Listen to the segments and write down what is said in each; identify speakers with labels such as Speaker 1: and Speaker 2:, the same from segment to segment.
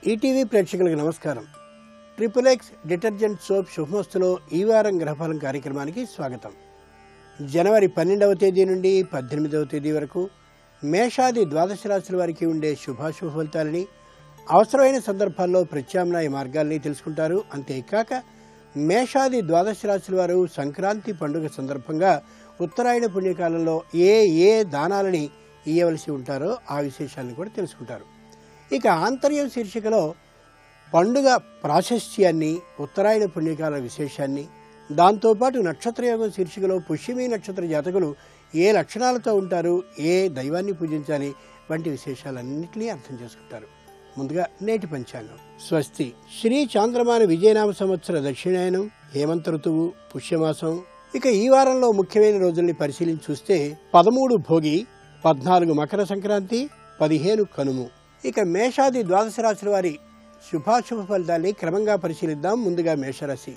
Speaker 1: ETV ప్రేక్షకులకు నమస్కారం. XXX detergent soap శుభమస్తులో ఈ వారం గ్రహఫలం కార్యక్రమానికి స్వాగతం. జనవరి 12వ తేదీ నుండి 18వ తేదీ వరకు మేషాది ద్వాదశ రాశుల వారికి ఉండే శుభాశుభ ఫలితాలని, అవసరమైన సందర్భాల్లో ప్రత్యామ్నాయ మార్గాల్ని తెలుసుకుంటారు. అంతేకాక మేషాది ద్వాదశ రాశుల వారు సంక్రాంతి పండుగ సందర్భంగా ఉత్తరాయణ పుణ్యకాలంలో ఏ దానాలని ఇయ్యవలసి ఉంటారో ఆ విశేషాలను కూడా తెలుసుకుంటారు. ఇక ఆంతర్యం శీర్షికలో పండుగ ప్రాశస్త్యాన్ని, ఉత్తరాయణ పుణ్యకాల విశేషాన్ని, దాంతోపాటు నక్షత్రయోగం శీర్షికలో పుష్యమి నక్షత్ర జాతకులు ఏ లక్షణాలతో ఉంటారు, ఏ దైవాన్ని పూజించాలి వంటి విశేషాలన్నింటినీ అర్థం చేసుకుంటారు. ముందుగా నేటి పంచాంగం. స్వస్తి శ్రీ చాంద్రమాన విజయనామ సంవత్సర దక్షిణాయనం, హేమంత ఋతువు, పుష్యమాసం. ఇక ఈ వారంలో ముఖ్యమైన రోజుల్ని పరిశీలించి చూస్తే 13 భోగి, 14 మకర సంక్రాంతి, 15 కనుము. ఇక మేషాది ద్వాదశ రాశుల వారి శుభాశుభ ఫలితాన్ని క్రమంగా పరిశీలిద్దాం. ముందుగా మేషరాశి.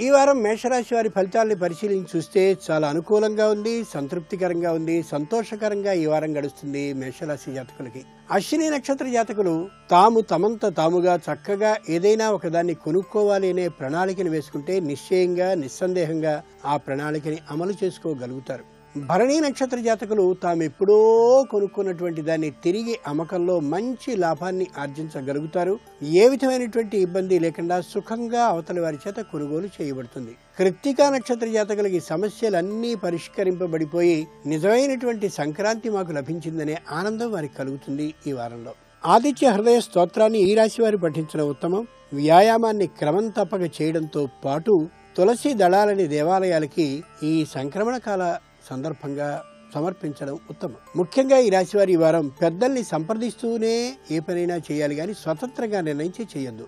Speaker 1: ఈ వారం మేషరాశి వారి ఫలితాలని పరిశీలించి చూస్తే చాలా అనుకూలంగా ఉంది, సంతృప్తికరంగా ఉంది, సంతోషకరంగా ఈ వారం గడుస్తుంది మేషరాశి జాతకులకి. అశ్విని నక్షత్ర జాతకులు తమంత తాముగా చక్కగా ఏదైనా ఒకదాన్ని కొనుక్కోవాలి అనే ప్రణాళికను వేసుకుంటే నిశ్చయంగా, నిస్సందేహంగా ఆ ప్రణాళికని అమలు చేసుకోగలుగుతారు. భరణి నక్షత్ర జాతకులు తామెప్పుడో కొనుక్కున్నటువంటి దాన్ని తిరిగి అమ్మకంలో మంచి లాభాన్ని ఆర్జించగలుగుతారు. ఏ విధమైనటువంటి ఇబ్బంది లేకుండా సుఖంగా అవతలి వారి చేత కొనుగోలు చేయబడుతుంది. కృత్తికా నక్షత్ర జాతకులకి సమస్యలన్నీ పరిష్కరింపబడిపోయి నిజమైనటువంటి సంక్రాంతి మాకు లభించిందనే ఆనందం వారికి కలుగుతుంది. ఈ వారంలో ఆదిత్య హృదయ స్తోత్రాన్ని ఈ రాశి వారు పఠించడం ఉత్తమం. వ్యాయామాన్ని క్రమం తప్పక చేయడంతో పాటు తులసి దళాలని దేవాలయాలకి ఈ సంక్రమణ కాల సందర్భంగా సమర్పించడం ఉత్తమం. ముఖ్యంగా ఈ రాశి వారి ఈ వారం పెద్దల్ని సంప్రదిస్తూనే ఏ పనైనా చేయాలి, కానీ స్వతంత్రంగా నిర్ణయించి చేయొద్దు.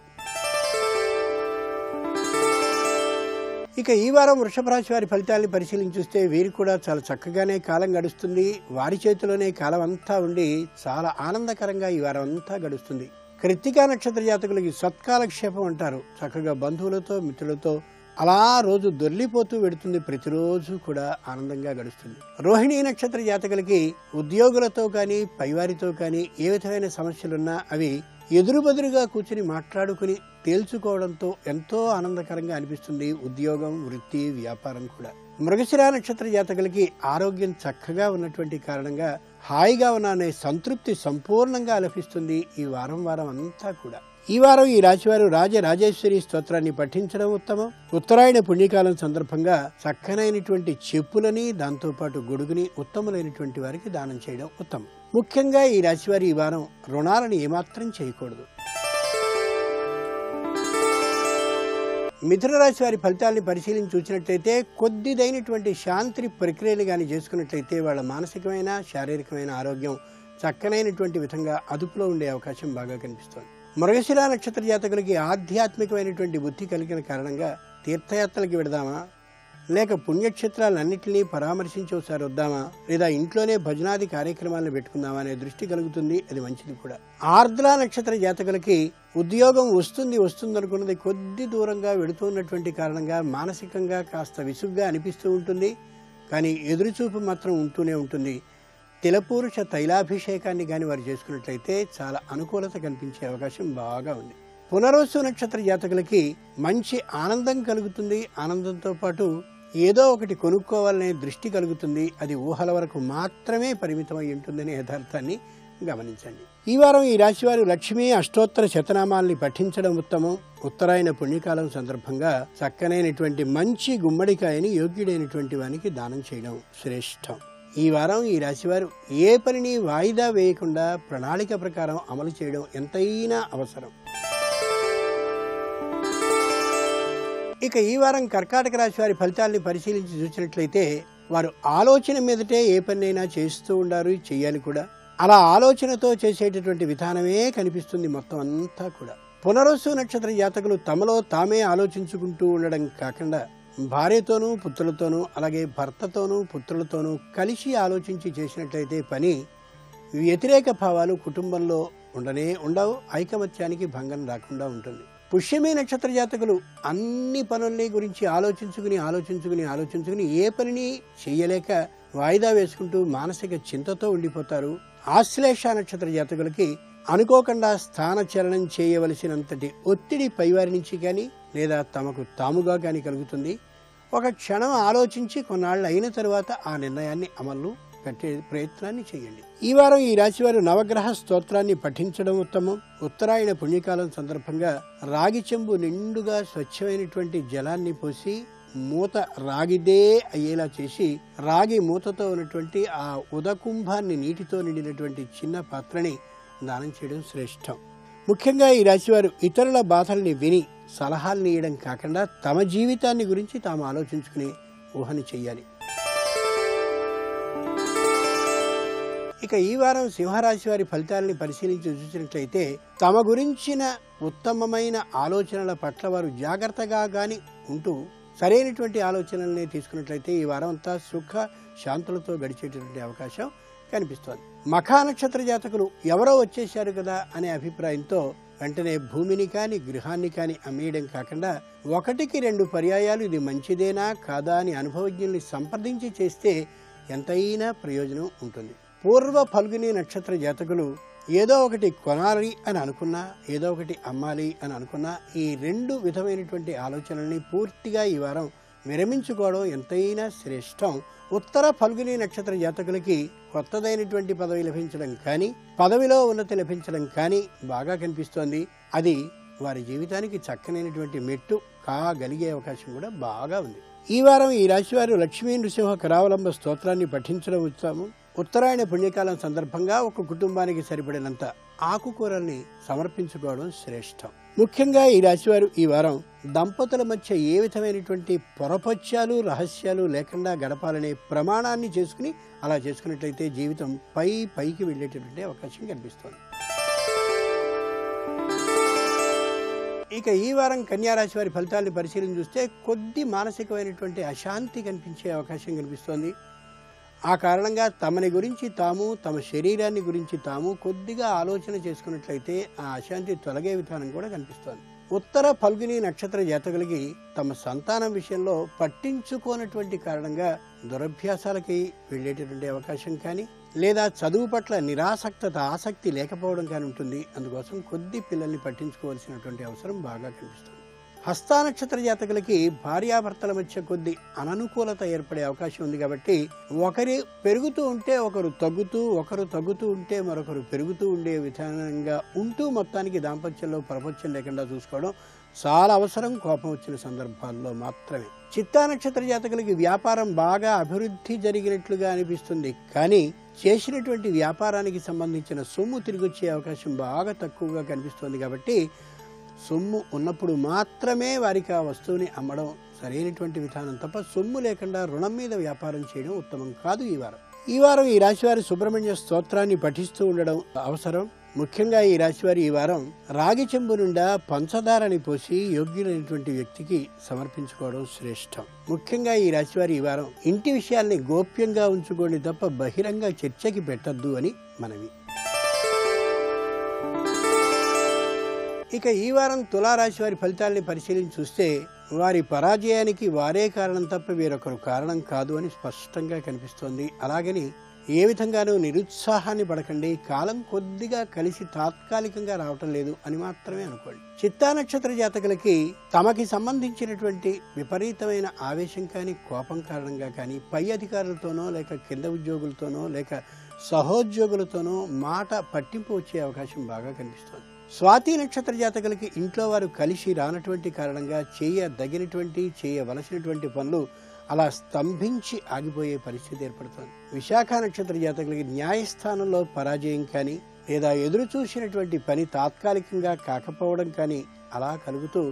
Speaker 1: ఇక ఈ వారం వృషభ రాశి వారి ఫలితాలను పరిశీలించి చూస్తే వీరు కూడా చాలా చక్కగానే కాలం గడుస్తుంది. వారి చేతిలోనే కాలం అంతా ఉండి చాలా ఆనందకరంగా ఈ వారం అంతా గడుస్తుంది. కృత్తికా నక్షత్ర జాతకులకి సత్కాలక్షేపం అంటారు. చక్కగా బంధువులతో, మిత్రులతో అలా రోజు దొర్లిపోతూ వెడుతుంది. ప్రతిరోజు కూడా ఆనందంగా గడుస్తుంది. రోహిణీ నక్షత్ర జాతకులకి ఉద్యోగులతో కానీ, పైవారితో కానీ ఏ విధమైన సమస్యలున్నా అవి ఎదురుబెదురుగా కూర్చుని మాట్లాడుకుని తేల్చుకోవడంతో ఎంతో ఆనందకరంగా అనిపిస్తుంది. ఉద్యోగం, వృత్తి, వ్యాపారం కూడా. మృగశిర నక్షత్ర జాతకులకి ఆరోగ్యం చక్కగా ఉన్నటువంటి కారణంగా హాయిగా ఉన్న అనే సంతృప్తి సంపూర్ణంగా లభిస్తుంది ఈ వారం అంతా కూడా. ఈ వారం ఈ రాశివారు రాజరాజేశ్వరి స్తోత్రాన్ని పఠించడం ఉత్తమం. ఉత్తరాయణ పుణ్యకాలం సందర్భంగా చక్కనైనటువంటి చెప్పులని, దాంతోపాటు గొడుగుని ఉత్తములైనటువంటి వారికి దానం చేయడం ఉత్తమం. ముఖ్యంగా ఈ రాశివారి ఈ వారం రుణాలను ఏమాత్రం చేయకూడదు. మిథున రాశి వారి ఫలితాలను పరిశీలించి చూసినట్లయితే కొద్దిదైనటువంటి శాంతి ప్రక్రియలు కానీ చేసుకున్నట్లయితే వాళ్ళ మానసికమైన, శారీరకమైన ఆరోగ్యం చక్కనైనటువంటి విధంగా అదుపులో ఉండే అవకాశం బాగా కనిపిస్తోంది. మృగశిర నక్షత్ర జాతకులకి ఆధ్యాత్మికమైనటువంటి బుద్ధి కలిగిన కారణంగా తీర్థయాత్రలకి వెడదామా, లేక పుణ్యక్షేత్రాలన్నింటినీ పరామర్శించి ఒకసారి వద్దామా, లేదా ఇంట్లోనే భజనాది కార్యక్రమాలను పెట్టుకుందామా అనే దృష్టి కలుగుతుంది. అది మంచిది కూడా. ఆర్ద్ర నక్షత్ర జాతకులకి ఉద్యోగం వస్తుందనుకున్నది కొద్ది దూరంగా వెడుతున్నటువంటి కారణంగా మానసికంగా కాస్త విసుగ్గా అనిపిస్తూ ఉంటుంది. కానీ ఎదురుచూపు మాత్రం ఉంటూనే ఉంటుంది. తిలపురుష తైలాభిషేకాన్ని కానీ వారు చేసుకున్నట్లయితే చాలా అనుకూలత కనిపించే అవకాశం బాగా ఉంది. పునర్వసు నక్షత్ర జాతకులకి మంచి ఆనందం కలుగుతుంది. ఆనందంతో పాటు ఏదో ఒకటి కొనుక్కోవాలనే దృష్టి కలుగుతుంది. అది ఊహల వరకు మాత్రమే పరిమితమై ఉంటుందనే యథార్థాన్ని గమనించండి. ఈ వారం ఈ రాశివారు లక్ష్మీ అష్టోత్తర శతనామాల్ని పఠించడం ఉత్తమం. ఉత్తరాయణ పుణ్యకాలం సందర్భంగా చక్కనైనటువంటి మంచి గుమ్మడికాయని యోగ్యుడైనటువంటి వానికి దానం చేయడం శ్రేష్టం. ఈ వారం ఈ రాశివారు ఏ పనిని వాయిదా వేయకుండా ప్రణాళిక ప్రకారం అమలు చేయడం ఎంతైనా అవసరం. ఇక ఈ వారం కర్కాటక రాశి వారి ఫలితాలని పరిశీలించి చూసినట్లయితే వారు ఆలోచన మీదటే ఏ పనైనా చేస్తూ ఉండారు, చెయ్యాలి కూడా. అలా ఆలోచనతో చేసేటటువంటి విధానమే కనిపిస్తుంది మొత్తం అంతా కూడా. పునర్వసు నక్షత్ర జాతకులు తమలో తామే ఆలోచించుకుంటూ ఉండడం కాకుండా భార్యతోనూ, పుత్రులతోనూ, అలాగే భర్తతోనూ, పుత్రులతోనూ కలిసి ఆలోచించి చేసినట్లయితే పని వ్యతిరేక భావాలు కుటుంబంలో ఉండవు. ఐకమత్యానికి భంగం రాకుండా ఉంటుంది. పుష్యమి నక్షత్ర జాతకులు అన్ని పనుల్ని గురించి ఆలోచించుకుని ఏ పనిని చేయలేక వాయిదా వేసుకుంటూ మానసిక చింతతో ఉండిపోతారు. ఆశ్లేష నక్షత్ర జాతకులకి అనుకోకుండా స్థానచలనం చేయవలసినంతటి ఒత్తిడి పైవారి నుంచి కానీ లేదా తమకు తాముగా కానీ కలుగుతుంది. ఒక క్షణం ఆలోచించి కొన్నాళ్ళు అయిన తరువాత ఆ నిర్ణయాన్ని అమలు పెట్టే ప్రయత్నాన్ని చేయండి. ఈ వారం ఈ రాశివారు నవగ్రహ స్తోత్రాన్ని పఠించడం ఉత్తమం. ఉత్తరాయణ పుణ్యకాలం సందర్భంగా రాగి చెంబు నిండుగా స్వచ్ఛమైనటువంటి జలాన్ని పోసి మూత రాగిదే అయ్యేలా చేసి రాగి మూతతో ఉన్నటువంటి ఆ ఉదకుంభాన్ని నీటితో నిండినటువంటి చిన్న పాత్రని దానం చేయడం శ్రేష్టం. ముఖ్యంగా ఈ రాశివారు ఇతరుల బాధల్ని విని సలహాలను ఇవ్వడం కాకుండా తమ జీవితాన్ని గురించి తాము ఆలోచించుకుని ఊహని చెయ్యాలి. ఇక ఈ వారం సింహరాశి వారి ఫలితాలని పరిశీలించి చూసినట్లయితే తమ గురించిన ఉత్తమమైన ఆలోచనల పట్ల వారు జాగ్రత్తగా గాని ఉంటూ సరైనటువంటి ఆలోచనల్ని తీసుకున్నట్లయితే ఈ వారం అంతా సుఖ శాంతులతో గడిచేటటువంటి అవకాశం కనిపిస్తోంది. మఖా నక్షత్ర జాతకులు ఎవరో వచ్చేశారు కదా అనే అభిప్రాయంతో వెంటనే భూమిని కానీ గృహాన్ని కానీ అమ్మేయడం కాకుండా 1-2 పర్యాయాలు ఇది మంచిదేనా కాదా అని అనుభవజ్ఞుల్ని సంప్రదించి చేస్తే ఎంతైనా ప్రయోజనం ఉంటుంది. పూర్వ ఫల్గుని నక్షత్ర జాతకులు ఏదో ఒకటి కొనాలి అని అనుకున్నా ఏదో ఒకటి అమ్మాలి అని అనుకున్నా ఈ 2 విధమైనటువంటి ఆలోచనల్ని పూర్తిగా ఈ వారం విరమించుకోవడం ఎంతైనా శ్రేష్టం. ఉత్తర ఫల్గుని నక్షత్ర జాతకులకి కొత్తదైనటువంటి పదవి లభించడం కానీ పదవిలో ఉన్నతి లభించడం కానీ బాగా కనిపిస్తోంది. అది వారి జీవితానికి చక్కనైనటువంటి మెట్టు కాగలిగే అవకాశం కూడా బాగా ఉంది. ఈ వారం ఈ రాశివారు లక్ష్మీ నృసింహ కరావలంబ స్తోత్రాన్ని పఠించడం ఉత్తమం. ఉత్తరాయణ పుణ్యకాలం సందర్భంగా ఒక కుటుంబానికి సరిపడినంత ఆకుకూరల్ని సమర్పించుకోవడం శ్రేష్టం. ముఖ్యంగా ఈ రాశివారు ఈ వారం దంపతుల మధ్య ఏ విధమైనటువంటి పొరపత్యాలు రహస్యాలు లేకుండా గడపాలనే ప్రమాణాన్ని చేసుకుని అలా చేసుకున్నట్లయితే జీవితం పైకి వెళ్ళేటటువంటి అవకాశం కనిపిస్తోంది. ఇక ఈ వారం కన్యారాశి వారి ఫలితాలను పరిశీలన చూస్తే కొద్ది మానసికమైనటువంటి అశాంతి కనిపించే అవకాశం కనిపిస్తోంది. ఆ కారణంగా తమని గురించి తాము తమ శరీరాన్ని గురించి తాము కొద్దిగా ఆలోచన చేసుకున్నట్లయితే ఆ అశాంతి తొలగే విధానం కూడా కనిపిస్తోంది. ఉత్తర ఫల్గుని నక్షత్ర జాతకులకి తమ సంతానం విషయంలో పట్టించుకోనటువంటి కారణంగా దురభ్యాసాలకి వెళ్ళేటటువంటి అవకాశం కానీ లేదా చదువు పట్ల ఆసక్తి లేకపోవడం కానీ ఉంటుంది. అందుకోసం కొద్ది పిల్లల్ని పట్టించుకోవాల్సినటువంటి అవసరం బాగా కనిపిస్తుంది. హస్త నక్షత్ర జాతకులకి భార్యాభర్తల మధ్య కొద్ది అననుకూలత ఏర్పడే అవకాశం ఉంది. కాబట్టి ఒకరు పెరుగుతూ ఉంటే ఒకరు తగ్గుతూ ఉంటే మరొకరు పెరుగుతూ ఉండే విధానంగా ఉంటూ మొత్తానికి దాంపత్యంలో ప్రపంచం లేకుండా చూసుకోవడం చాలా అవసరం. కోపం వచ్చిన సందర్భాల్లో మాత్రమే. చిత్తా నక్షత్ర జాతకులకి వ్యాపారం బాగా అభివృద్ధి జరిగినట్లుగా అనిపిస్తుంది. కానీ చేసినటువంటి వ్యాపారానికి సంబంధించిన సొమ్ము తిరిగి వచ్చే అవకాశం బాగా తక్కువగా కనిపిస్తుంది. కాబట్టి సొమ్ము ఉన్నప్పుడు మాత్రమే వారికి ఆ వస్తువుని అమ్మడం సరైనటువంటి విధానం తప్ప సొమ్ము లేకుండా రుణం మీద వ్యాపారం చేయడం ఉత్తమం కాదు. ఈ వారం ఈ రాశివారి సుబ్రహ్మణ్య స్తోత్రాన్ని పఠిస్తూ ఉండడం అవసరం. ముఖ్యంగా ఈ రాశివారి ఈ వారం రాగి చెంబు నుండా పంచదారని పోసి యోగ్యులైనటువంటి వ్యక్తికి సమర్పించుకోవడం శ్రేష్టం. ముఖ్యంగా ఈ రాశివారి ఈ వారం ఇంటి విషయాల్ని గోప్యంగా ఉంచుకోండి తప్ప బహిరంగ చర్చకి పెట్టద్దు అని మనవి. ఇక ఈ వారం తులారాశి వారి ఫలితాలని పరిశీలించి చూస్తే వారి పరాజయానికి వారే కారణం తప్ప వేరొకరు కారణం కాదు అని స్పష్టంగా కనిపిస్తోంది. అలాగని ఏ విధంగానూ నిరుత్సాహాన్ని పడకండి. కాలం కొద్దిగా కలిసి తాత్కాలికంగా రావటం లేదు అని మాత్రమే అనుకోండి. చిత్తా నక్షత్ర జాతకులకి తమకి సంబంధించినటువంటి విపరీతమైన ఆవేశం కానీ కోపం కారణంగా కానీ పై అధికారులతోనో లేక కింద ఉద్యోగులతోనో లేక సహోద్యోగులతోనో మాట పట్టింపు వచ్చే అవకాశం బాగా కనిపిస్తోంది. స్వాతి నక్షత్ర జాతకులకి ఇంట్లో వారు కలిసి రానటువంటి కారణంగా చేయవలసినటువంటి పనులు అలా స్తంభించి ఆగిపోయే పరిస్థితి ఏర్పడుతోంది. విశాఖ నక్షత్ర జాతకులకి న్యాయస్థానంలో పరాజయం కానీ లేదా ఎదురు చూసినటువంటి పని తాత్కాలికంగా కాకపోవడం కానీ అలా కలుగుతూ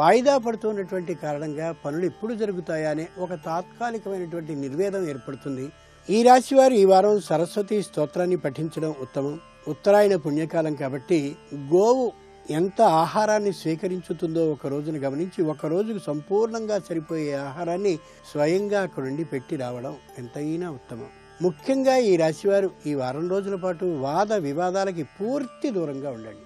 Speaker 1: వాయిదా పడుతున్నటువంటి కారణంగా పనులు ఎప్పుడు జరుగుతాయా అనే ఒక తాత్కాలికమైనటువంటి నిర్వేదం ఏర్పడుతుంది. ఈ రాశి వారు ఈ వారం సరస్వతి స్తోత్రాన్ని పఠించడం ఉత్తమం. ఉత్తరాయణ పుణ్యకాలం కాబట్టి గోవు ఎంత ఆహారాన్ని స్వీకరించుతుందో ఒక రోజును గమనించి ఒక రోజుకు సంపూర్ణంగా సరిపోయే ఆహారాన్ని స్వయంగా అక్కడ నుండి పెట్టి రావడం ఎంతైనా ఉత్తమం. ముఖ్యంగా ఈ రాశివారు ఈ వారం రోజుల పాటు వాద వివాదాలకి పూర్తి దూరంగా ఉండండి.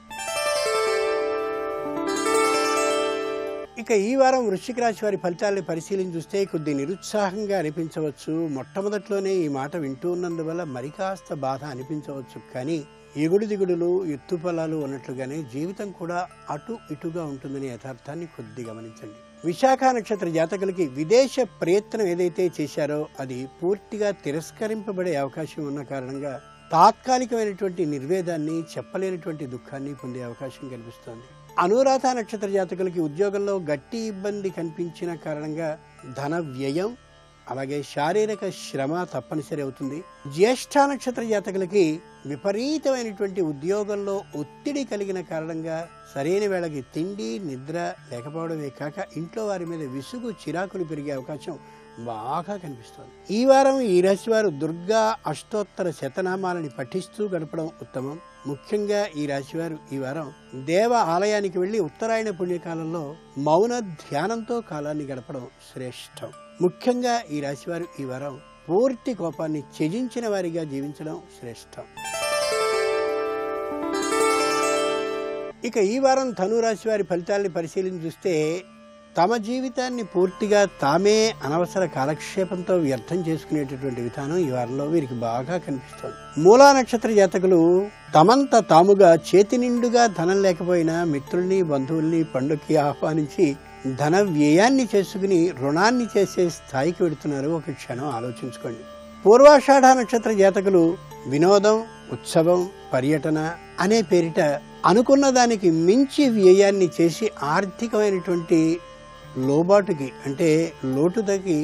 Speaker 1: ఇక ఈ వారం వృశ్చిక రాశి వారి ఫలితాలను పరిశీలించి చూస్తే కొద్ది నిరుత్సాహంగా అనిపించవచ్చు. మొట్టమొదట్లోనే ఈ మాట వింటూ ఉన్నందువల్ల మరి కాస్త బాధ అనిపించవచ్చు. కానీ ఎగుడు దిగుడులు ఎత్తుపలాలు ఉన్నట్లుగానే జీవితం కూడా అటు ఇటుగా ఉంటుందనే యథార్థాన్ని కొద్ది గమనించండి. విశాఖ నక్షత్ర జాతకులకి విదేశ ప్రయత్నం ఏదైతే చేశారో అది పూర్తిగా తిరస్కరింపబడే అవకాశం ఉన్న కారణంగా తాత్కాలికమైనటువంటి నిర్వేదాన్ని, చెప్పలేనటువంటి దుఃఖాన్ని పొందే అవకాశం కనిపిస్తోంది. అనురాధ నక్షత్ర జాతకులకి ఉద్యోగంలో గట్టి ఇబ్బంది కనిపించిన కారణంగా ధన వ్యయం, అలాగే శారీరక శ్రమ తప్పనిసరి అవుతుంది. జ్యేష్ఠ నక్షత్ర జాతకులకి విపరీతమైనటువంటి ఉద్యోగంలో ఒత్తిడి కలిగిన కారణంగా సరైన వేళకి తిండి నిద్ర లేకపోవడమే కాక ఇంట్లో వారి మీద విసుగు చిరాకులు పెరిగే అవకాశం బాగా కనిపిస్తోంది. ఈ వారం ఈ రాశి వారు దుర్గా అష్టోత్తర శతనామాలని పఠిస్తూ గడపడం ఉత్తమం. ముఖ్యంగా ఈ రాశివారు ఈ వారం దేవ ఆలయానికి వెళ్లి ఉత్తరాయణ పుణ్యకాలంలో మౌన ధ్యానంతో కాలాన్ని గడపడం శ్రేష్టం. ముఖ్యంగా ఈ రాశివారు ఈ వారం పూర్తి కోపాన్ని త్యజించిన వారిగా జీవించడం శ్రేష్టం. ఇక ఈ వారం ధనురాశి వారి ఫలితాలను పరిశీలించి చూస్తే తమ జీవితాన్ని పూర్తిగా తామే అనవసర కాలక్షేపంతో వ్యర్థం చేసుకునేటటువంటి విధానం ఈ వారంలో వీరికి బాగా కనిపిస్తోంది. మూలా నక్షత్ర జాతకులు తమంత తాముగా చేతి నిండుగా ధనం లేకపోయినా మిత్రుల్ని బంధువుల్ని పండుగకి ఆహ్వానించి ధన వ్యయాన్ని చేసుకుని రుణాన్ని చేసే స్థాయికి వెడుతున్నారు. ఒక క్షణం ఆలోచించుకోండి. పూర్వాషాఢ నక్షత్ర జాతకులు వినోదం, ఉత్సవం, పర్యటన అనే పేరిట అనుకున్న దానికి మించి వ్యయాన్ని చేసి ఆర్థికమైనటువంటి లోబాటుకి అంటే లోటుతకి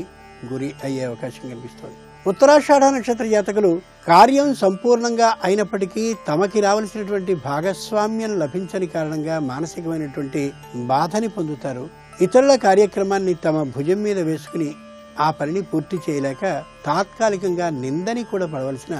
Speaker 1: గురి అయ్యే అవకాశం కనిపిస్తోంది. ఉత్తరాషాఢ నక్షత్ర జాతకులు కార్యం సంపూర్ణంగా అయినప్పటికీ తమకి రావాల్సినటువంటి భాగస్వామ్యం లభించని కారణంగా మానసికమైనటువంటి బాధని పొందుతారు. ఇతరుల కార్యక్రమాన్ని తమ భుజం మీద వేసుకుని ఆ పనిని పూర్తి చేయలేక తాత్కాలికంగా నిందని కూడా పడవలసిన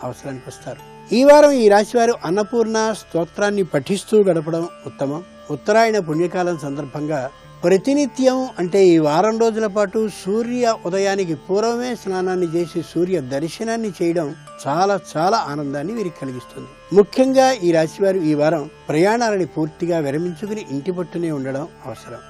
Speaker 1: అవసరానికి వస్తారు. ఈ వారం ఈ రాశివారు అన్నపూర్ణ స్తోత్రాన్ని పఠిస్తూ గడపడం ఉత్తమం. ఉత్తరాయణ పుణ్యకాలం సందర్భంగా ప్రతినిత్యం అంటే ఈ వారం రోజుల పాటు సూర్య ఉదయానికి పూర్వమే స్నానాన్ని చేసి సూర్య దర్శనాన్ని చేయడం చాలా చాలా ఆనందాన్ని వీరికి కలిగిస్తుంది. ముఖ్యంగా ఈ రాశివారు ఈ వారం ప్రయాణాలని పూర్తిగా విరమించుకుని ఇంటి పట్టునే ఉండడం అవసరం.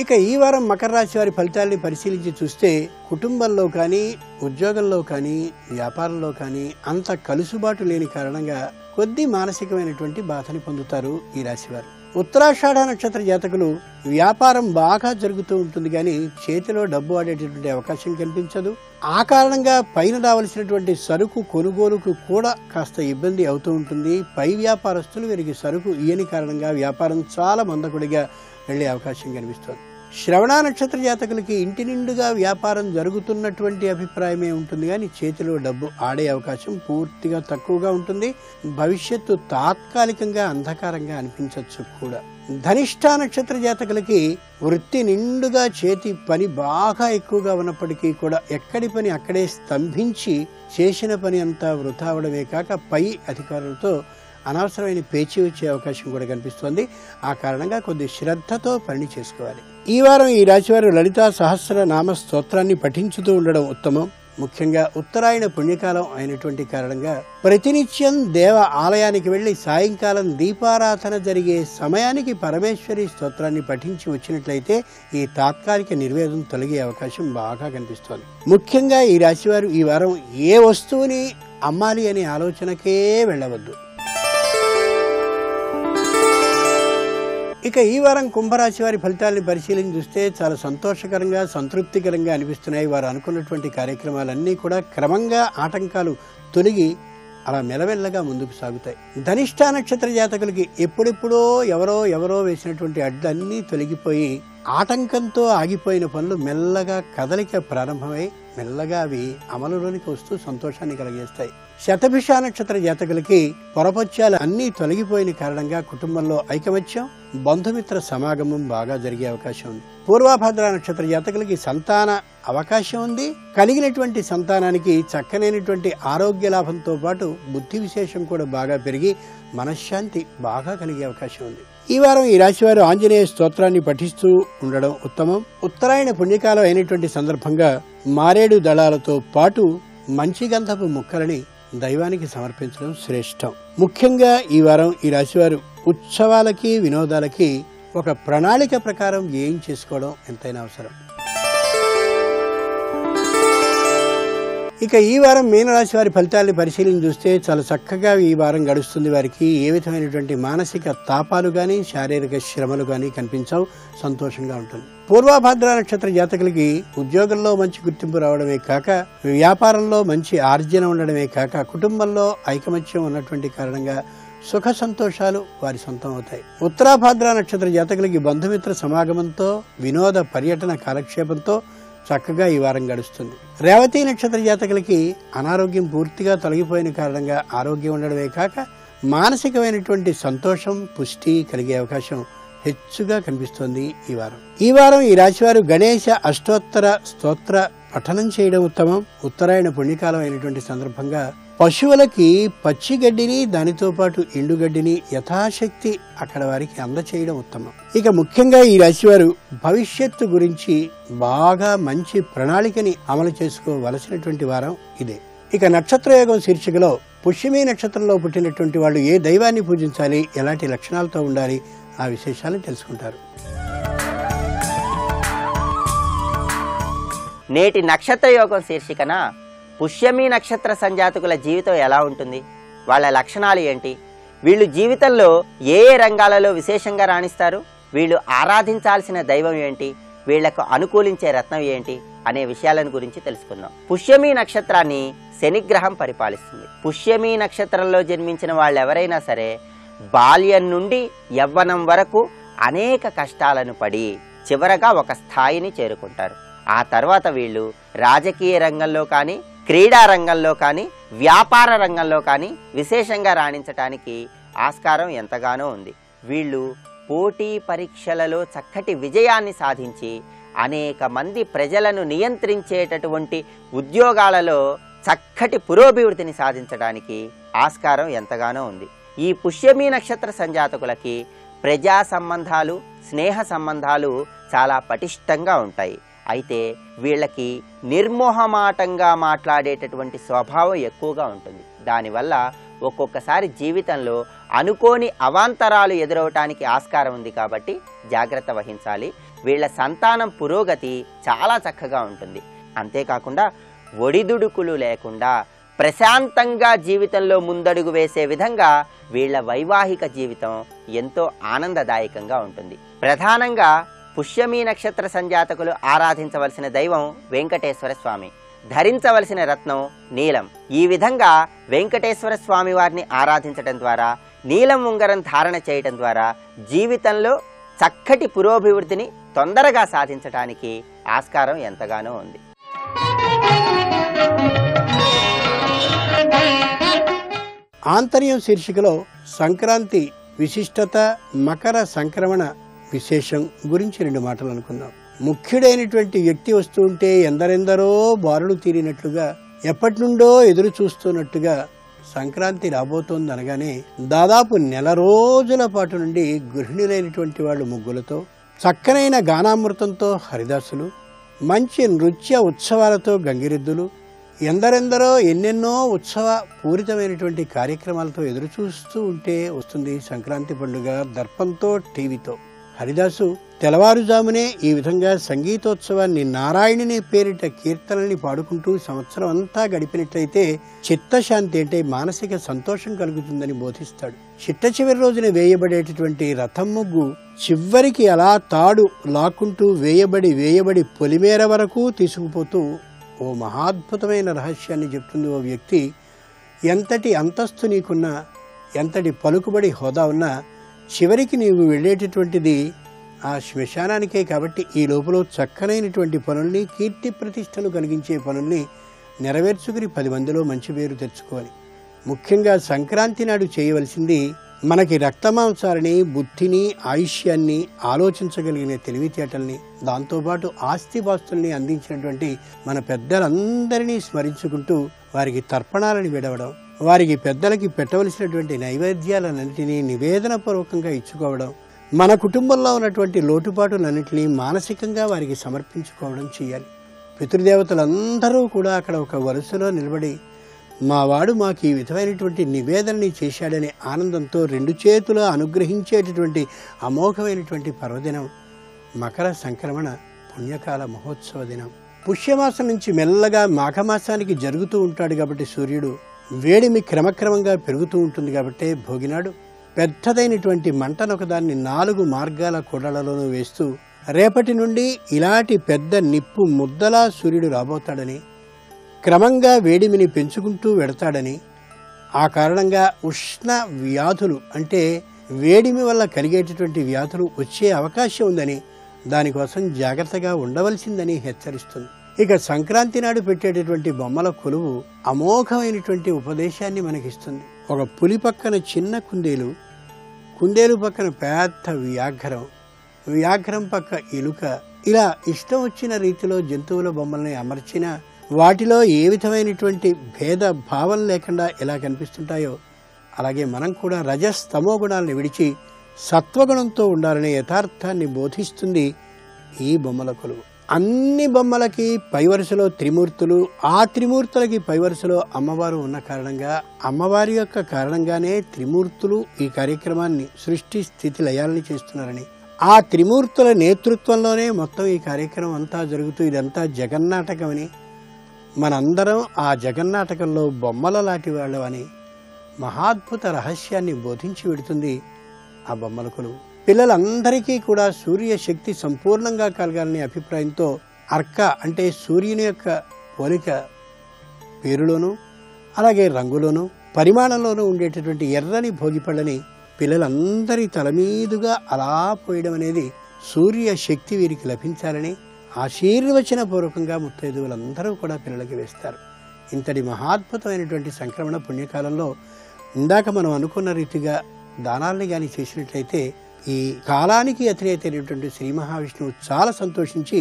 Speaker 1: ఇక ఈ వారం మకర రాశి వారి ఫలితాలని పరిశీలించి చూస్తే కుటుంబంలో కానీ ఉద్యోగంలో కానీ వ్యాపారంలో కానీ అంత కలుసుబాటు లేని కారణంగా కొద్ది మానసికమైనటువంటి బాధని పొందుతారు ఈ రాశివారు. ఉత్తరాషాఢ నక్షత్ర జాతకులు వ్యాపారం బాగా జరుగుతూ ఉంటుంది కానీ చేతిలో డబ్బు ఆడేటటువంటి అవకాశం కనిపించదు. ఆ కారణంగా పైన రావాల్సినటువంటి సరుకు కొనుగోలుకు కూడా కాస్త ఇబ్బంది అవుతూ ఉంటుంది. పై వ్యాపారస్తులు వీరికి సరుకు ఇయ్యని కారణంగా వ్యాపారం చాలా మందకొడిగా వెళ్లే అవకాశం కనిపిస్తోంది. శ్రవణ నక్షత్ర జాతకులకి ఇంటి నిండుగా వ్యాపారం జరుగుతున్నటువంటి అభిప్రాయమే ఉంటుంది కానీ చేతిలో డబ్బు ఆడే అవకాశం పూర్తిగా తక్కువగా ఉంటుంది. భవిష్యత్తు తాత్కాలికంగా అంధకారంగా అనిపించవచ్చు కూడా. ధనిష్ఠ నక్షత్ర జాతకులకి వృత్తి నిండుగా చేతి పని బాగా ఎక్కువగా ఉన్నప్పటికీ కూడా ఎక్కడి పని అక్కడే స్తంభించి చేసిన పని అంతా వృధా అవడమే కాక పై అధికారులతో అనవసరమైన పేచీ వచ్చే అవకాశం కూడా కనిపిస్తోంది. ఆ కారణంగా కొద్ది శ్రద్ధతో పని చేసుకోవాలి. ఈ వారం ఈ రాశివారు లలితా సహస్రనామ స్తోత్రాన్ని పఠించుతూ ఉండడం ఉత్తమం. ముఖ్యంగా ఉత్తరాయణ పుణ్యకాలం అయినటువంటి కారణంగా ప్రతినిత్యం దేవ ఆలయానికి వెళ్లి సాయంకాలం దీపారాధన జరిగే సమయానికి పరమేశ్వరి స్తోత్రాన్ని పఠించి వచ్చినట్లయితే ఈ తాత్కాలిక నిర్వేదం తొలగే అవకాశం బాగా కనిపిస్తోంది. ముఖ్యంగా ఈ రాశివారు ఈ వారం ఏ వస్తువుని అమ్మాలి అనే ఆలోచనకే వెళ్ళవద్దు. ఇక ఈ వారం కుంభరాశి వారి ఫలితాలను పరిశీలించి చూస్తే చాలా సంతోషకరంగా సంతృప్తికరంగా అనిపిస్తున్నాయి. వారు అనుకున్నటువంటి కార్యక్రమాలన్నీ కూడా క్రమంగా ఆటంకాలు తొలగి అలా మెల్లమెల్లగా ముందుకు సాగుతాయి. ధనిష్ఠ నక్షత్ర జాతకులకి ఎప్పుడెప్పుడో ఎవరో వేసినటువంటి అడ్లన్నీ తొలగిపోయి ఆటంకంతో ఆగిపోయిన పనులు మెల్లగా కదలిక ప్రారంభమై మెల్లగా అవి అమలులోనికి వస్తూ సంతోషాన్ని కలిగేస్తాయి. శతభిష నక్షత్ర జాతకులకి పొరపత్యాలు అన్నీ తొలగిపోయిన కారణంగా కుటుంబంలో ఐకమత్యం, బంధుమిత్ర సమాగమం బాగా జరిగే అవకాశం ఉంది. పూర్వభద్ర నక్షత్ర జాతకులకి సంతాన అవకాశం ఉంది. కలిగినటువంటి సంతానానికి చక్కనైనటువంటి ఆరోగ్య లాభంతో పాటు బుద్ధి విశేషం కూడా బాగా పెరిగి మనశ్శాంతి బాగా కలిగే అవకాశం ఉంది. ఈ వారం ఈ రాశివారు ఆంజనేయ స్తోత్రాన్ని పఠిస్తూ ఉండడం ఉత్తమం. ఉత్తరాయణ పుణ్యకాలం అయినటువంటి సందర్భంగా మారేడు దళాలతో పాటు మంచి గంధపు ముక్కలని దైవానికి సమర్పించడం శ్రేష్టం. ముఖ్యంగా ఈ వారం ఈ రాశివారు ఉత్సవాలకి వినోదాలకి ఒక ప్రణాళిక ప్రకారం వ్యయం చేసుకోవడం ఎంతైనా అవసరం. ఇక ఈ వారం మీనరాశి వారి ఫలితాలను పరిశీలన చూస్తే చాలా చక్కగా ఈ వారం గడుస్తుంది. వారికి ఏ విధమైనటువంటి మానసిక తాపాలు కానీ శారీరక శ్రమలు కానీ కనిపించవు. సంతోషంగా ఉంటుంది. పూర్వభాద్ర నక్షత్ర జాతకులకి ఉద్యోగంలో మంచి గుర్తింపు రావడమే కాక, వ్యాపారంలో మంచి ఆర్జన ఉండడమే కాక, కుటుంబంలో ఐకమత్యం ఉన్నటువంటి కారణంగా సుఖ సంతోషాలు వారి సొంతం అవుతాయి. ఉత్తరాభాద్ర నక్షత్ర జాతకులకి బంధుమిత్ర సమాగమంతో, వినోద పర్యటన కాలక్షేపంతో చక్కగా ఈ వారం గడుస్తుంది. రేవతి నక్షత్ర జాతకులకి అనారోగ్యం పూర్తిగా తొలగిపోయిన కారణంగా ఆరోగ్యం ఉండడమే కాక మానసికమైనటువంటి సంతోషం, పుష్టి కలిగే అవకాశం హెచ్చుగా కనిపిస్తోంది ఈ వారం ఈ రాశివారు గణేశ అష్టోత్తర స్తోత్ర పఠనం చేయడం ఉత్తమం. ఉత్తరాయణ పుణ్యకాలం అయినటువంటి సందర్భంగా పశువులకి పచ్చి గడ్డిని, దానితో పాటు ఎండుగడ్డిని యథాశక్తి అక్కడ వారికి అందచేయడం ఉత్తమం. ఇక ముఖ్యంగా ఈ రాశివారు భవిష్యత్తు గురించి బాగా మంచి ప్రణాళికని అమలు చేసుకోవలసినటువంటి వారం ఇదే. ఇక నక్షత్రయోగం శీర్షికలో పుష్యమి నక్షత్రంలో పుట్టినటువంటి వాళ్ళు ఏ దైవాన్ని పూజించాలి, ఎలాంటి లక్షణాలతో ఉండాలి, ఆ విశేషాలను తెలుసుకుంటారు.
Speaker 2: నేటి నక్షత్ర యోగం శీర్షికన పుష్యమి నక్షత్ర సంజాతకుల జీవితం ఎలా ఉంటుంది, వాళ్ళ లక్షణాలు ఏంటి, వీళ్ళు జీవితంలో ఏ ఏ రంగాలలో విశేషంగా రాణిస్తారు, వీళ్ళు ఆరాధించాల్సిన దైవం ఏంటి, వీళ్లకు అనుకూలించే రత్నం ఏంటి అనే విషయాలను గురించి తెలుసుకుందాం. పుష్యమి నక్షత్రాన్ని శనిగ్రహం పరిపాలిస్తుంది. పుష్యమి నక్షత్రంలో జన్మించిన వాళ్ళు ఎవరైనా సరే బాల్యం నుండి యవ్వనం వరకు అనేక కష్టాలను పడి చివరగా ఒక స్థాయిని చేరుకుంటారు. ఆ తర్వాత వీళ్ళు రాజకీయ రంగంలో కానీ, క్రీడా రంగంలో కానీ, వ్యాపార రంగంలో కానీ విశేషంగా రాణించటానికి ఆస్కారం ఎంతగానో ఉంది. వీళ్ళు పోటీ పరీక్షలలో చక్కటి విజయాన్ని సాధించి అనేక మంది ప్రజలను నియంత్రించేటటువంటి ఉద్యోగాలలో చక్కటి పురోభివృద్ధిని సాధించడానికి ఆస్కారం ఎంతగానో ఉంది. ఈ పుష్యమి నక్షత్ర సంజాతకులకి ప్రజా సంబంధాలు, స్నేహ సంబంధాలు చాలా పటిష్టంగా ఉంటాయి. అయితే వీళ్ళకి నిర్మోహమాటంగా మాట్లాడేటటువంటి స్వభావం ఎక్కువగా ఉంటుంది. దానివల్ల ఒక్కొక్కసారి జీవితంలో అనుకోని అవాంతరాలు ఎదురవటానికి ఆస్కారం ఉంది. కాబట్టి జాగ్రత్త వహించాలి. వీళ్ళ సంతానం పురోగతి చాలా చక్కగా ఉంటుంది. అంతేకాకుండా ఒడిదుడుకులు లేకుండా ప్రశాంతంగా జీవితంలో ముందడుగు వేసే విధంగా వీళ్ళ వైవాహిక జీవితం ఎంతో ఆనందదాయకంగా ఉంటుంది. ప్రధానంగా పుష్యమి నక్షత్ర సంజాతకులు ఆరాధించవలసిన దైవం వెంకటేశ్వర స్వామి, ధరించవలసిన రత్నం నీలం. ఈ విధంగా వెంకటేశ్వర స్వామి వారిని ఆరాధించడం ద్వారా, నీలం ఉంగరం ధారణ చేయడం ద్వారా జీవితంలో చక్కటి పురోభివృద్ధిని తొందరగా సాధించడానికి ఆస్కారం ఎంతగానో ఉంది.
Speaker 1: ఆంతర్యం శీర్షికలో సంక్రాంతి విశిష్టత, మకర సంక్రమణ విశేషం గురించి 2 మాటలు అనుకుందాం. ముఖ్యుడైనటువంటి వ్యక్తి వస్తూ ఉంటే ఎందరెందరో బారులు తీరినట్లుగా, ఎప్పటి నుండో ఎదురు చూస్తున్నట్టుగా సంక్రాంతి రాబోతోంది అనగానే దాదాపు నెల రోజుల పాటు నుండి గృహిణులైనటువంటి వాళ్ళు ముగ్గులతో, చక్కనైన గానామృతంతో హరిదాసులు, మంచి నృత్య ఉత్సవాలతో గంగిరెద్దులు, ఎందరెందరో ఎన్నెన్నో ఉత్సవ పూరితమైనటువంటి కార్యక్రమాలతో ఎదురు చూస్తూ ఉంటే వస్తుంది సంక్రాంతి పండుగ. దర్పంతో, టీవీతో హరిదాసు తెల్లవారుజామునే ఈ విధంగా సంగీతోత్సవాన్ని, నారాయణుని పేరిట కీర్తనల్ని పాడుకుంటూ సంవత్సరం అంతా గడిపినట్లయితే చిత్తశాంతి అంటే మానసిక సంతోషం కలుగుతుందని బోధిస్తాడు. చిట్ట చివరి రోజున వేయబడేటటువంటి రథం ముగ్గు చివరికి అలా తాడు లాక్కుంటూ వేయబడి పొలిమేర వరకు తీసుకుపోతూ ఓ మహాద్భుతమైన రహస్యాన్ని చెప్తుంది. ఓ వ్యక్తి ఎంతటి అంతస్తు నీకున్నా, ఎంతటి పలుకుబడి హోదా ఉన్నా, చివరికి నీవు వెళ్ళేటటువంటిది ఆ శ్మశానానికే. కాబట్టి ఈ లోపల చక్కనైనటువంటి పనుల్ని, కీర్తి ప్రతిష్టలు కలిగించే పనుల్ని నెరవేర్చుకుని 10 మందిలో మంచి పేరు తెచ్చుకోవాలి. ముఖ్యంగా సంక్రాంతి నాడు చేయవలసింది మనకి రక్తమాంసాలని, బుద్ధిని, ఆయుష్యాన్ని, ఆలోచించగలిగిన తెలివితేటల్ని, దాంతోపాటు ఆస్తిపాస్తుల్ని అందించినటువంటి మన పెద్దలందరినీ స్మరించుకుంటూ వారికి తర్పణాలను విడవడం, వారికి పెద్దలకి పెట్టవలసినటువంటి నైవేద్యాలన్నింటినీ నివేదనపూర్వకంగా ఇచ్చుకోవడం, మన కుటుంబంలో ఉన్నటువంటి లోటుపాటులన్నింటినీ మానసికంగా వారికి సమర్పించుకోవడం చేయాలి. పితృదేవతలందరూ కూడా అక్కడ ఒక వరుసలో నిలబడి మావాడు మాకు ఈ విధమైనటువంటి నివేదనని చేశాడనే ఆనందంతో రెండు చేతులు అనుగ్రహించేటటువంటి అమోఘమైనటువంటి పర్వదినం మకర సంక్రమణ పుణ్యకాల మహోత్సవ దినం. పుష్యమాసం నుంచి మెల్లగా మాఘమాసానికి జరుగుతూ ఉంటాడు కాబట్టి సూర్యుడు వేడిమి క్రమక్రమంగా పెరుగుతూ ఉంటుంది కాబట్టి భోగినాడు పెద్దదైనటువంటి మంటనొకదాన్ని 4 మార్గాల కొడలలోనూ వేస్తూ రేపటి నుండి ఇలాంటి పెద్ద నిప్పు ముద్దలా సూర్యుడు రాబోతాడని, క్రమంగా వేడిమిని పెంచుకుంటూ వెడతాడని, ఆ కారణంగా ఉష్ణ వ్యాధులు అంటే వేడిమి వల్ల కలిగేటటువంటి వ్యాధులు వచ్చే అవకాశం ఉందని, దానికోసం జాగ్రత్తగా ఉండవలసిందని హెచ్చరిస్తుంది. ఇక సంక్రాంతి నాడు పెట్టేటటువంటి బొమ్మల కొలువు అమోఘమైనటువంటి ఉపదేశాన్ని మనకిస్తుంది. ఒక పులి పక్కన చిన్న కుందేలు, కుందేలు పక్కన పెద్ద వ్యాఘ్రం పక్క ఎలుక, ఇలా ఇష్టం వచ్చిన రీతిలో జంతువుల బొమ్మల్ని అమర్చిన వాటిలో ఏ విధమైనటువంటి భేద భావం లేకుండా ఎలా కనిపిస్తుంటాయో అలాగే మనం కూడా రజస్తమో గుణాలను విడిచి సత్వగుణంతో ఉండాలనే యథార్థాన్ని బోధిస్తుంది ఈ బొమ్మల కొలువు. అన్ని బొమ్మలకి పై వరుసలో త్రిమూర్తులు, ఆ త్రిమూర్తులకి పై వరుసలో అమ్మవారు ఉన్న కారణంగా అమ్మవారి యొక్క కారణంగానే త్రిమూర్తులు ఈ కార్యక్రమాన్ని సృష్టి స్థితి లయాలని చేస్తున్నారని, ఆ త్రిమూర్తుల నేతృత్వంలోనే మొత్తం ఈ కార్యక్రమం అంతా జరుగుతూ ఇదంతా జగన్నాటకమని, మనందరం ఆ జగన్నాటకంలో బొమ్మల లాంటి వాళ్ళమని మహాద్భుత రహస్యాన్ని బోధించి పెడుతుంది ఆ బొమ్మల కొలువు. పిల్లలందరికీ కూడా సూర్య శక్తి సంపూర్ణంగా కలగాలనే అభిప్రాయంతో అర్క అంటే సూర్యుని యొక్క పోలిక పేరులోనూ అలాగే రంగులోనూ పరిమాణంలోనూ ఉండేటటువంటి ఎర్రని భోగిపళ్ళని పిల్లలందరి తల మీదుగా అలా పోయడం అనేది సూర్య శక్తి వీరికి లభించాలని ఆశీర్వచన పూర్వకంగా ముత్తైదువులందరూ కూడా పిల్లలకి వేస్తారు. ఇంతటి మహాద్భుతమైనటువంటి సంక్రమణ పుణ్యకాలంలో ఇందాక మనం అనుకున్న రీతిగా దానాల్ని కానీ చేసినట్లయితే ఈ కాలానికి అతినేతైనటువంటి శ్రీ మహావిష్ణువు చాలా సంతోషించి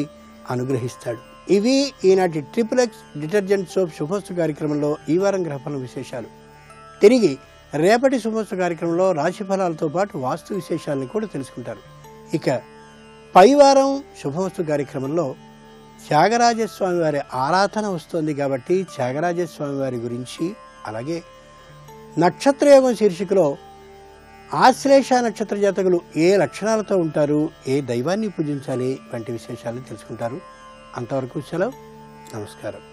Speaker 1: అనుగ్రహిస్తాడు. ఇవి ఈనాటి XXX డిటర్జెంట్ సోప్ శుభోస్తు కార్యక్రమంలో ఈ వారం గ్రహఫలం విశేషాలు. తిరిగి రేపటి శుభోస్తు కార్యక్రమంలో రాశి ఫలాలతో పాటు వాస్తు విశేషాలను కూడా తెలుసుకుంటారు. ఇక పై వారం శుభోస్తు కార్యక్రమంలో త్యాగరాజస్వామి వారి ఆరాధన వస్తోంది కాబట్టి త్యాగరాజస్వామి వారి గురించి, అలాగే నక్షత్రయోగం శీర్షికలో ఆశ్లేష నక్షత్ర జాతకులు ఏ లక్షణాలతో ఉంటారు, ఏ దైవాన్ని పూజించాలి వంటి విశేషాలను తెలుసుకుంటారు. అంతవరకు సెలవు. నమస్కారం.